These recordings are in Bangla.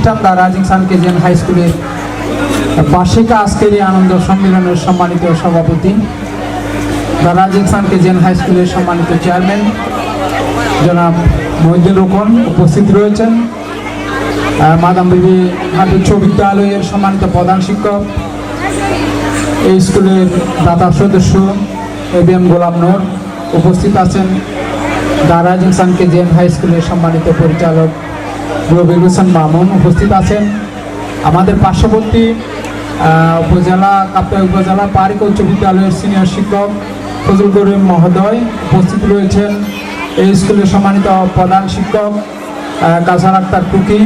প্রতিষ্ঠান the rising sun KGN high স্কুলের বার্ষিক আজকের এই আনন্দ সম্মেলনের সম্মানিত সভাপতি, the rising sun KGN high স্কুলের সম্মানিত চেয়ারম্যান জনাব মহিউদ্দিন রোকন উপস্থিত রয়েছেন, মাদাম বিবি খাতুন উচ্চ বিদ্যালয়ের সম্মানিত প্রধান শিক্ষক, এই স্কুলের দাতা সদস্য এবিএম গোলাম নূর উপস্থিত আছেন, the rising sun KGN high স্কুলের সম্মানিত পরিচালক রবিউল হোসেন মামুন উপস্থিত আছেন, আমাদের পার্শ্ববর্তী উপজেলা কাপ্তাই উপজেলা পারিক উচ্চ বিদ্যালয়ের সিনিয়র শিক্ষক ফজলুল করিম মহোদয় উপস্থিত রয়েছেন, এই স্কুলের সম্মানিত প্রধান শিক্ষক কাউসার আক্তার টুকি,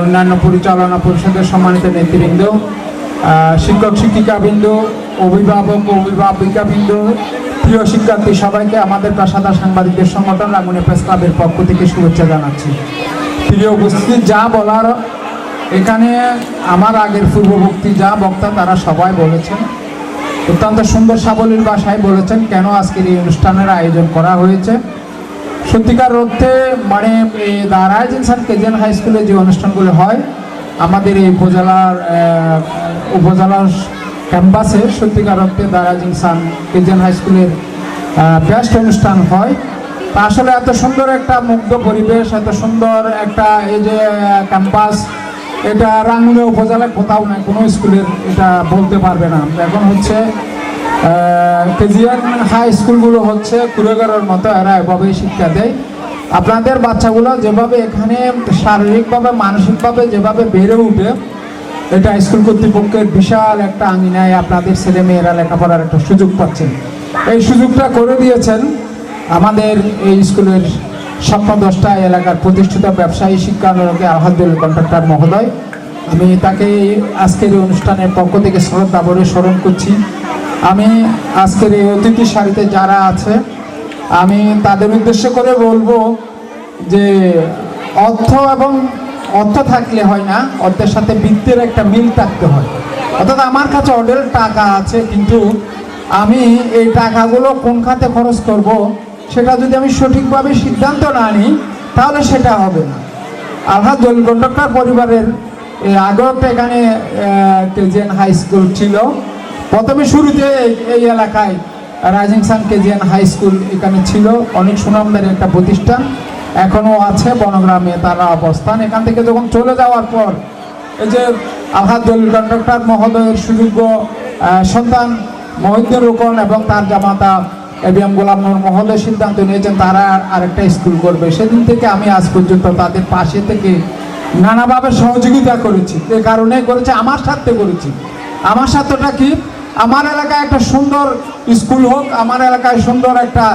অন্যান্য পরিচালনা পরিষদের সম্মানিত নেতৃবৃন্দ, শিক্ষক শিক্ষিকাবৃন্দ, অভিভাবক অভিভাবিকাবৃন্দ, প্রিয় শিক্ষার্থী সবাইকে আমাদের পেশাদার সাংবাদিকদের সংগঠন রাঙ্গুনিয়া প্রেস ক্লাবের পক্ষ থেকে শুভেচ্ছা জানাচ্ছি। প্রিয় উপস্থিতি, যা বলার এখানে আমার আগের পূর্ববর্তী যা বক্তা তারা সবাই বলেছেন, অত্যন্ত সুন্দর সাবলীল ভাষায় বলেছেন কেন আজকের এই অনুষ্ঠানের আয়োজন করা হয়েছে। সত্যিকার অর্থে মানে the rising sun KGN high স্কুলে যে অনুষ্ঠানগুলো হয় আমাদের এই উপজেলার ক্যাম্পাসে, সত্যিকার অর্থে the rising sun KGN high স্কুলের বেস্ট অনুষ্ঠান হয়। তা আসলে এত সুন্দর একটা মুগ্ধ পরিবেশ, এত সুন্দর একটা এই যে ক্যাম্পাস, এটা রাঙ্গুনিয়া উপজেলায় কোথাও নাই, কোনো স্কুলের এটা বলতে পারবে না। এখন হচ্ছে কেজিএন হাই স্কুলগুলো হচ্ছে কুড়েঘরের মতো, এরা এভাবেই শিক্ষা দেয়। আপনাদের বাচ্চাগুলো যেভাবে এখানে শারীরিকভাবে মানসিকভাবে যেভাবে বেড়ে উঠে, এটা স্কুল কর্তৃপক্ষের বিশাল একটা আঙিনায় আপনাদের ছেলেমেয়েরা লেখাপড়ার একটা সুযোগ পাচ্ছেন। এই সুযোগটা করে দিয়েছেন আমাদের এই স্কুলের স্বপ্নদ্রষ্টা এলাকার প্রতিষ্ঠিত ব্যবসায়ী শিক্ষানুরাগী আলহাদুল কন্ট্রাক্টর মহোদয়। আমি তাকে আজকের এই অনুষ্ঠানের পক্ষ থেকে শ্রদ্ধা ভরে স্মরণ করছি। আমি আজকের এই অতিথি সারিতে যারা আছে আমি তাদের উদ্দেশ্য করে বলবো যে অর্থ থাকলে হয় না, অর্থের সাথে বৃত্তের একটা মিল থাকতে হয়। অর্থাৎ আমার কাছে অনেক টাকা আছে, কিন্তু আমি এই টাকাগুলো কোন খাতে খরচ করব সেটা যদি আমি সঠিকভাবে সিদ্ধান্ত না নিই তাহলে সেটা হবে না। আলহাদুল কন্ট্রাক্টর পরিবারের আগেও একটা এখানে কেজিএন হাই স্কুল ছিল। প্রথমে শুরুতে এই এলাকায় rising sun KGN high school এখানে ছিল, অনেক সুনামদারি একটা প্রতিষ্ঠান, এখনও আছে বনগ্রামে তারা অবস্থান। এখান থেকে যখন চলে যাওয়ার পর এই যে আলহাদুল কন্ট্রাক্টর মহোদয়ের সুযোগ্য সন্তান মহিউদ্দিন রোকন এবং তার জামাতা এবিএম গোলাম নূর মহোদয় সিদ্ধান্ত নিয়েছেন তারা আরেকটা স্কুল করবে। সেদিন থেকে আমি আজ পর্যন্ত তাদের পাশে থেকে নানাভাবে সহযোগিতা করেছি। এই কারণে করেছি, আমার স্বার্থে করেছি। আমার স্বার্থটা কি? আমার এলাকায় একটা সুন্দর স্কুল হোক, আমার এলাকায় সুন্দর একটা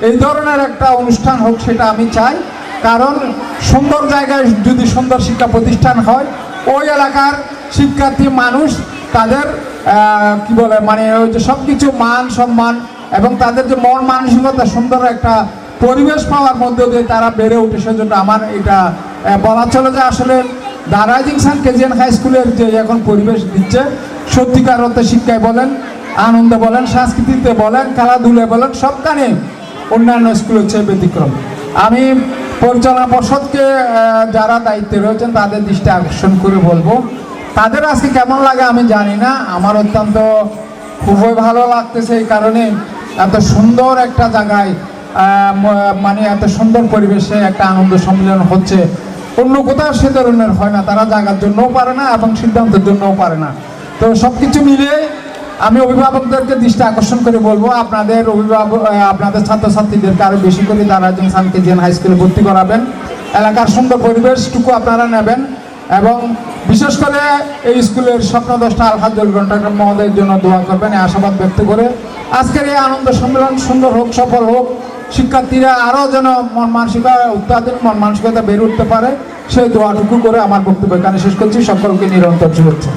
এই ধরনের একটা অনুষ্ঠান হোক, সেটা আমি চাই। কারণ সুন্দর জায়গায় যদি সুন্দর শিক্ষা প্রতিষ্ঠান হয়, ওই এলাকার শিক্ষার্থী মানুষ তাদের কি বলে মানে ওই যে সব কিছু মান সম্মান এবং তাদের যে মন মানসিকতা সুন্দর একটা পরিবেশ পাওয়ার মধ্য দিয়ে তারা বেড়ে উঠে। সেজন্য আমার এটা বলা চলে যে আসলে the rising sun KGN high স্কুলের যে এখন পরিবেশ দিচ্ছে, সত্যিকার অর্থে শিক্ষায় বলেন, আনন্দে বলেন, সংস্কৃতিতে বলেন, খেলাধুলায় বলেন, সবখানে অন্যান্য স্কুলের চেয়ে ব্যতিক্রম। আমি পরিচালনা পর্ষদকে যারা দায়িত্বে রয়েছেন তাদের দৃষ্টি আকর্ষণ করে বলবো, তাদের আজকে কেমন লাগে আমি জানি না, আমার অত্যন্ত খুবই ভালো লাগতেছে। এই কারণে এত সুন্দর একটা জায়গায় মানে এত সুন্দর পরিবেশে একটা আনন্দ সম্মেলন হচ্ছে, অন্য কোথাও সে ধরনের হয় না। তারা জায়গার জন্যও পারে না এবং সিদ্ধান্তের জন্যও পারে না। তো সব কিছু মিলিয়ে আমি অভিভাবকদেরকে দৃষ্টি আকর্ষণ করে বলবো, আপনাদের ছাত্রছাত্রীদেরকে আরও বেশি করে the rising sun KGN high স্কুলে ভর্তি করাবেন, এলাকার সুন্দর পরিবেশটুকু আপনারা নেবেন এবং বিশেষ করে এই স্কুলের স্বপ্নদ্রষ্টা আলহাদুল কন্ট্রাক্টর মহোদয়ের জন্য দোয়া করবেন, এই আশাবাদ ব্যক্ত করে আজকের এই আনন্দ সম্মেলন সুন্দর হোক, সফল হোক, শিক্ষার্থীরা আরও যেন মন মানসিকতা বেড়ে উঠতে পারে, সেই দোয়াটুকু করে আমার বক্তব্য এখানে শেষ করছি। সকলকে নিরন্তর শুভেচ্ছা।